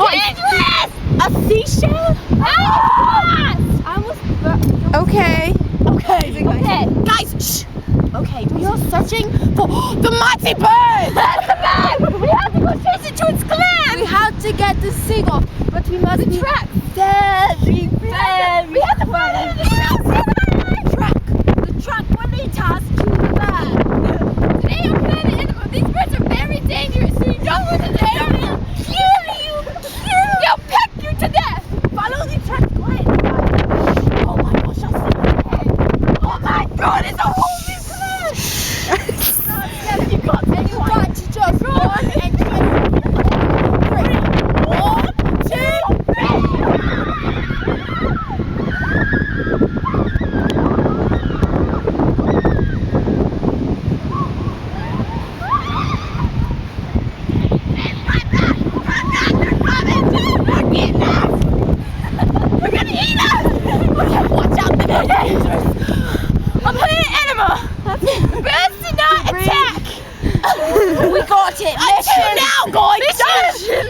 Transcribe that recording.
dangerous! A seashell? Okay. Okay. Guys, shh. Okay, we are searching for the mighty bird! That's the bird! We have to go chase it to its clan! We have to get the seagull, but we must be track. very We have to find it in the truck. The truck will lead us to the bird. Today I'm planning animal. These birds are very dangerous, so you don't want to dare them. They'll peck you to death. Follow the truck quiet. Oh my gosh, I'll see my head. Oh my god, it's a whole new clan. You got anyone. You got to just run and try. 3, I'm playing animal. Birds do not attack. We got it. Now, guys. Mission.